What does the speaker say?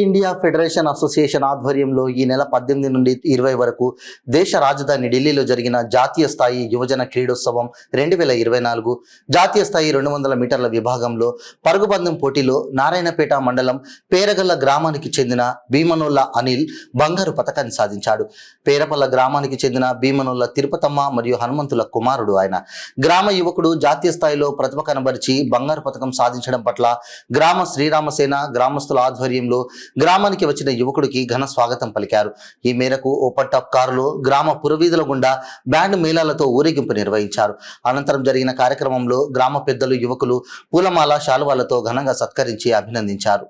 India federation association ఆధ్వర్యంలో ఈ నెల 18 నుండి 20 వరకు దేశ రాజధాని ఢిల్లీలో జరిగిన జాతీయ స్థాయి యువజన క్రీడోత్సవం 2024 జాతీయ స్థాయి 200 మీటర్ల విభాగంలో పరుగుపందెం పోటీలో నారాయణపేట మండలం పేరగల్ల గ్రామానికి చెందిన భీమనోళ్ళ అనిల్ బంగారు పతకాన్ని సాధించాడు. పేరపల్ల గ్రామానికి చెందిన భీమనోళ్ళ తిరుపతమ్మ మరియు హనుమంతుల కుమారుడు. ఆయన గ్రామ యువకుడు జాతీయ స్థాయిలో ప్రతిభ కనబరిచి బంగారు పతకం సాధించడం పట్ల గ్రామ శ్రీరామసేన గ్రామస్తుల ఆధ్వర్యంలో గ్రామానికి వచ్చిన యువకుడికి ఘన స్వాగతం పలికారు. ఈ మేరకు ఓపెన్ టాప్ కారులో గ్రామ పురవీధుల గుండా బ్యాండ్ మేళాలతో ఊరేగింపు నిర్వహించారు. అనంతరం జరిగిన కార్యక్రమంలో గ్రామ పెద్దలు యువకులు పూలమాల శాలువాలతో ఘనంగా సత్కరించి అభినందించారు.